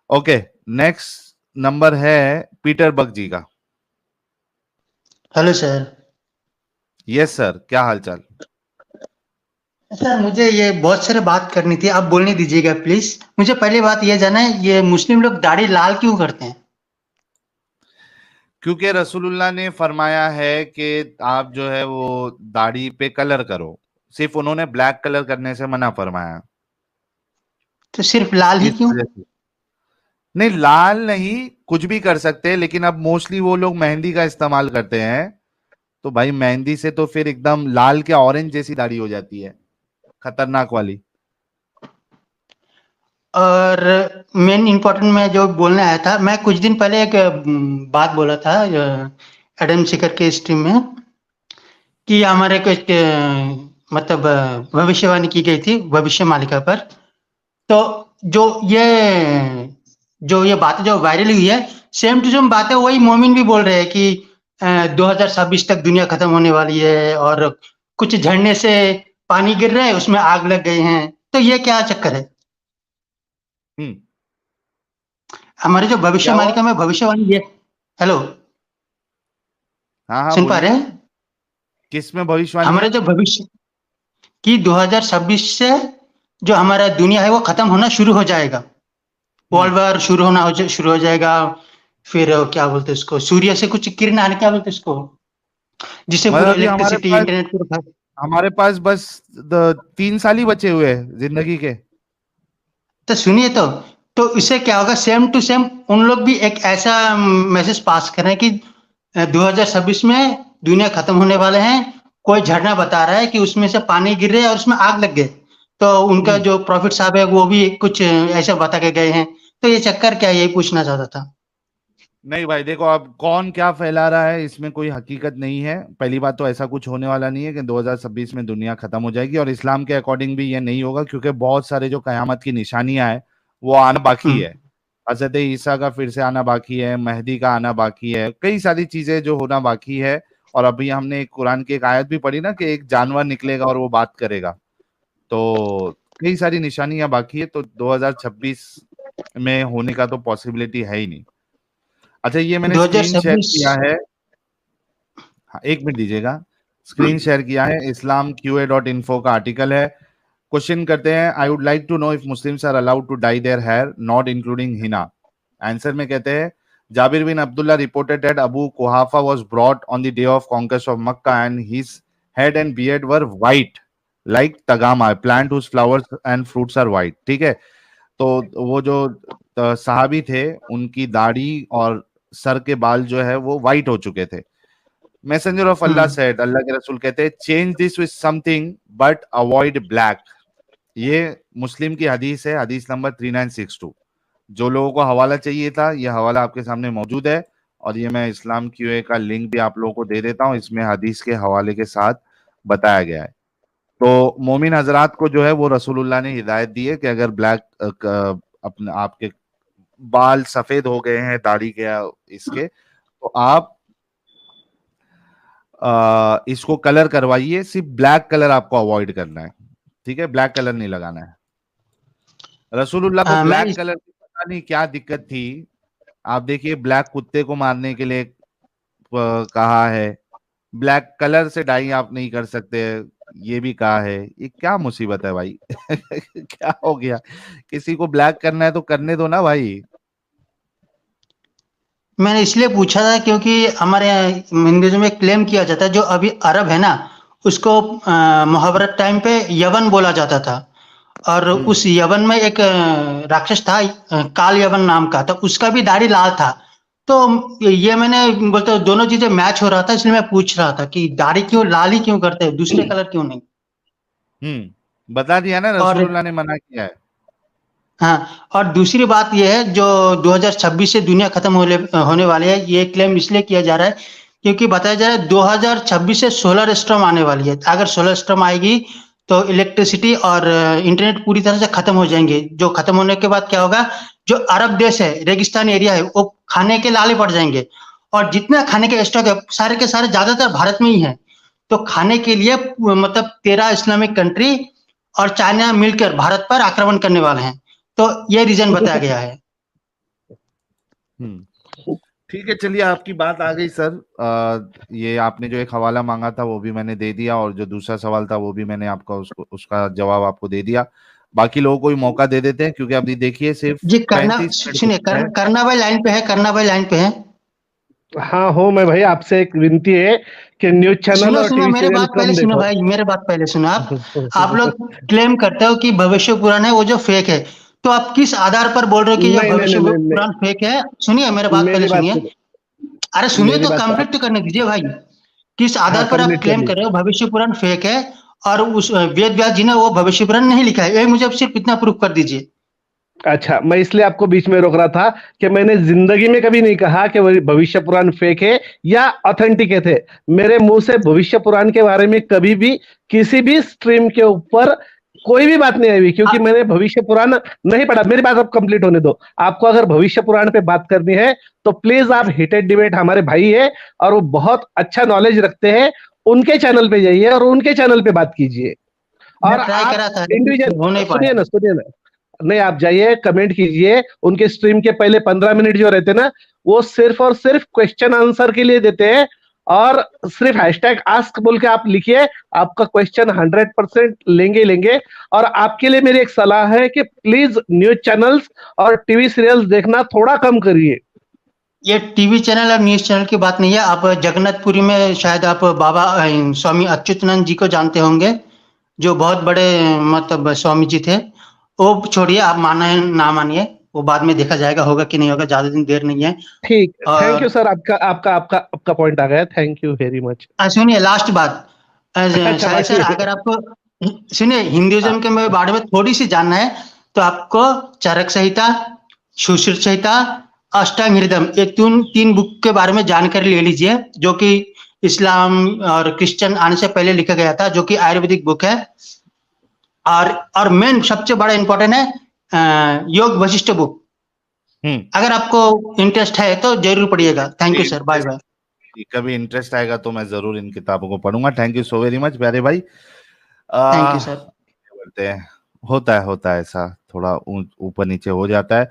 Okay, next number है Peter बक जी का। Hello sir. Yes sir, क्या हालचाल? सर मुझे ये बहुत सारे बात करनी थी, आप बोलने दीजिएगा प्लीज। मुझे पहली बात ये जानना है, ये मुस्लिम लोग दाढ़ी लाल क्यों करते हैं? क्योंकि रसूलुल्लाह ने फरमाया है कि आप जो है वो दाढ़ी पे कलर करो, सिर्फ उन्होंने ब्लैक कलर करने से मना फरमाया, तो सिर्फ लाल ही इस क्यों? वजह से। नहीं, लाल नहीं, कुछ भी कर सकते हैं, लेकिन अब मोस्टली वो लोग मेहंदी का इस्तेमाल करते हैं, तो भाई मेहंदी से तो फिर एकदम लाल क्या ऑरेंज जैसी दाढ़ी हो जाती है, खतरनाक वाली। और मेन इम्पोर्टेंट मैं जो बोलने आया था, मैं कुछ दिन पहले एक बात बोला था एडम शिखर के स्ट्रीम में, कि हमारे कुछ मतलब भविष्यवाणी की गई थी भविष्य मालिका पर। तो जो ये जो ये बातें जो वायरल हुई है, सेम टू सेम बातें वही मोमिन भी बोल रहे हैं कि 2026 तक दुनिया खत्म होने वाली है, और कुछ झरने से पानी गिर रहा है, उसमें आग लग गए हैं। तो ये क्या चक्कर है? हम्म। हमारे जो भविष्य क्या हुआ? मालिका में भविष्यवाणी ये। हेलो, हाँ हाँ, सुन पा रहे बोलिए। हैं? किस में भविष्यवाणी हमारे है? जो भविष्य की 2026 से जो हमारा दुनिया है वो खत्म होना शुरू हो जाएगा। हम्म। वर्ल्ड वार शुरू हो जाएगा। फिर क्या बोलते हैं उसको, सूर्य से कुछ किरण आने, क्या बोलते हैं उसको, जिससे मतलब पूरा अभी हमारे इलेक्ट्रिसिटी पास इंटरनेट पूरा हमारे पास बस 3 साल ही बचे हुए हैं जिंदगी के। तो सुनिए तो इससे क्या होगा, सेम टू सेम उन लोग भी एक ऐसा मैसेज पास कर रहे हैं कि 2026 में दुनिया खत्म होने वाले हैं। कोई झरना बता रहा है कि उसमें से पानी गिर रहे हैं और उसमें आग लग गए। तो उनका हम्म। जो प्रॉफिट साहब है वो भी कुछ ऐसा बता के गए हैं। तो ये चक्कर क्या है, यही पूछना चाहता था। नहीं भाई देखो, अब कौन क्या फैला रहा है इसमें कोई हकीकत नहीं है। पहली बात तो ऐसा कुछ होने वाला नहीं है कि 2026 में दुनिया खत्म हो जाएगी, और इस्लाम के अकॉर्डिंग भी ये नहीं होगा, क्योंकि बहुत सारे जो कयामत की निशानियां हैं वो आना बाकी हम्म। है। हजरत ईसा का फिर से आना बाकी है, मेहदी का आना बाकी है, कई सारी चीजें जो होना बाकी है। और अभी हमने एक कुरान की एक आयत भी पढ़ी ना कि एक जानवर निकलेगा और वो बात करेगा। तो कई सारी निशानियां बाकी है, तो 2026 में होने का तो पॉसिबिलिटी है ही नहीं। अच्छा, ये मैंने स्क्रीन शेयर 2026। किया है। हाँ, 1 मिनट दीजिएगा। स्क्रीन शेयर किया है, इस्लाम QA.info का आर्टिकल है। क्वेश्चन करते हैं, I would like to know if Muslims are allowed to dye their hair not including henna. Answer में कहते हैं, Jabir bin Abdullah reported that Abu Quhafa was brought on the day of conquest of Mecca and his head and beard were white like thagama plant whose flowers and fruits are white. ठीक है, तो वो जो सहाबी थे, उनकी दाढ़ी और सर के बाल जो है वो व्हाइट हो चुके थे। Messenger of Allah hmm. Said, अल्लाह के रसूल कहते हैं, change this with something but avoid black. ये मुस्लिम की हदीस है, हदीस नंबर 3962। जो लोगों को हवाला चाहिए था, ये हवाला आपके सामने मौजूद है, और ये मैं इस्लाम QA का लिंक भी आप लोगों को दे देता हूँ, इसमें हदीस के हवाले के साथ बताया गया है। तो मोमिन हजरात को जो है वो रसूलुल्लाह ने हिदायत दी है कि अगर ब्लैक अपने आपके बाल सफेद हो गए हैं दाढ़ी के इसके, तो आप इसको कलर करवाइए, सिर्फ ब्लैक कलर आपको अवॉइड करना है। ठीक है, ब्लैक कलर नहीं लगाना है। रसूलुल्लाह को मैं ब्लैक कलर की पता नहीं क्या दिक्कत थी। आप देखिए, ब्लैक कुत्ते को मारने के लिए कहा है, ब्लैक कलर से डाई आप नहीं कर सकते, ये भी कहा है। ये क्या मुसीबत है भाई? क्या हो गया? किसी को ब्लैक करना है तो करने दो ना भाई। मैंने इसलिए पूछा था क्योंकि हमारे यहाँ हिंदुइज्म में क्लेम किया जाता है, जो अभी अरब है ना, उसको मुहावरत टाइम पे यवन बोला जाता था। और हम्म। उस यवन में एक राक्षस था, काल यवन नाम का, तो उसका भी दाढ़ी लाल था। तो ये मैंने बोलते दोनों चीजें मैच हो रहा था, इसलिए मैं पूछ रहा था कि दाढ़ी क्यों लाल ही क्यों करते हैं, दूसरे कलर क्यों नहीं? बता दिया ना, और रसूलुल्लाह ने मना किया है। हाँ, और दूसरी बात ये है, जो 2026 से दुनिया खत्म होने वाली है, ये क्लेम इसलिए किया जा रहा है क्योंकि बताया जा रहा है 2026 से सोलर स्टॉर्म आने वाली है। अगर सोलर स्टॉर्म आएगी तो इलेक्ट्रिसिटी और इंटरनेट पूरी तरह से खत्म हो जाएंगे। जो खत्म होने के बाद क्या होगा, जो अरब देश है, रेगिस्तान एरिया है, वो खाने के लाले पड़ जाएंगे। और जितना खाने के स्टॉक है, सारे के सारे ज्यादातर भारत में ही है। तो खाने के लिए मतलब 13 इस्लामिक कंट्री और चाइना मिलकर भारत पर आक्रमण करने वाले हैं। तो ये रीजन बताया गया है। ठीक है, चलिए आपकी बात आ गई सर। ये आपने जो एक हवाला मांगा था वो भी मैंने दे दिया, और जो दूसरा सवाल था वो भी मैंने आपका उसका जवाब आपको दे दिया। बाकी लोगों को भी मौका दे देते हैं, क्योंकि अभी देखिए सिर्फ जी करना 35 सुनिए, मिनट है। करना भाई लाइन पे है, करना भाई लाइन पे है। हाँ हो, मैं भाई आपसे एक विनती है कि न्यूज चैनल सुनो और सुनो, टीवी मेरे सीरियल बात पहले कम सुनो देखो। भाई, मेरे बात पहले सुनो। आप लोग क्लेम करते हो कि भविष्य पुराण है, वो जो फेक है, तो आप किस आधार पर बोल रहे हो कि जो नहीं नहीं भविष्य नहीं नहीं पुराण नहीं, फेक है? सुनिए मेरे बात पहले मेरी बात सुनिए। सुनो, अरे सुनिए मेरी तो बात कंप्लीट तो करने दीजिए भाई। किस हाँ आधार पर आप कंप्लीट कर क्लेम कर लीजिए। रहे हो भविष्य पुराण फेक है, और उस वेद व्यास जी ने वो भविष्य पुराण नहीं लिखा है? ये मुझे सिर्फ इतना प्रूफ कर दीजिए। अच्छा, मैं इसलिए आपको बीच में रोक रहा था कि मैंने जिंदगी में कभी नहीं कहा कि वही भविष्य पुराण फेक है या ऑथेंटिक है थे। मेरे मुंह से भविष्य पुराण के बारे में कभी भी किसी भी स्ट्रीम के ऊपर कोई भी बात नहीं आई हुई, क्योंकि आप मैंने भविष्य पुराण नहीं पढ़ा। मेरी बात अब कंप्लीट होने दो। आपको अगर भविष्य पुराण पे बात करनी है तो प्लीज आप हिटेड डिबेट, हमारे भाई है और वो बहुत अच्छा नॉलेज रखते हैं, उनके चैनल पे जाइए और उनके चैनल पे बात कीजिए। मैं और ट्राई आप करा था इंडिविजुअल लेकिन हो नहीं सुनिए पाया। ना, सुनिए ना, नहीं आप जाइए कमेंट कीजिए। उनके स्ट्रीम के पहले 15 मिनट जो रहते ना, वो सिर्फ और सिर्फ क्वेश्चन आंसर के लिए देते हैं, और सिर्फ हैशटैग आस्क बोल के आप लिखिए, आपका क्वेश्चन 100% लेंगे ही लेंगे। और आपके लिए मेरी एक सलाह है कि प्लीज न्यूज चैनल्स और टीवी सीरियल्स देखना थोड़ा कम करिए। ये टीवी चैनल और न्यूज चैनल की बात नहीं है। आप जगन्नाथपुरी में शायद आप बाबा स्वामी अच्युतानंद जी को जानते होंगे, जो बहुत बड़े मतलब स्वामी जी थे। वो छोड़िए, आप माने ना मानिए, वो बाद में देखा जाएगा, होगा कि नहीं होगा, ज्यादा दिन देर नहीं है। ठीक, थैंक यू और सर, आपका आपका आपका आपका पॉइंट आ गया, थैंक यू वेरी मच। सुनिए लास्ट बात। अच्छा शायद सर, बाकी अगर आपको सुनिए हिंदुइज्म के बारे में थोड़ी सी जानना है, तो आपको चरक संहिता, सुश्रुत संहिता, अष्टांग हृदय, ये तीन तीन बुक के बारे में जानकारी ले लीजिए, जो कि इस्लाम और क्रिश्चियन आने से पहले लिखा गया था, जो कि आयुर्वेदिक बुक है। और मेन सबसे बड़ा इंपॉर्टेंट है योग वशिष्ठ बुक। अगर आपको इंटरेस्ट है तो जरूर पढ़िएगा। Thank you sir, bye bye. कभी इंटरेस्ट आएगा तो मैं जरूर इन किताबों को पढ़ूंगा। Thank you so very much प्यारे भाई। Thank you sir. बोलते हैं, होता है ऐसा, थोड़ा ऊपर नीचे हो जाता है।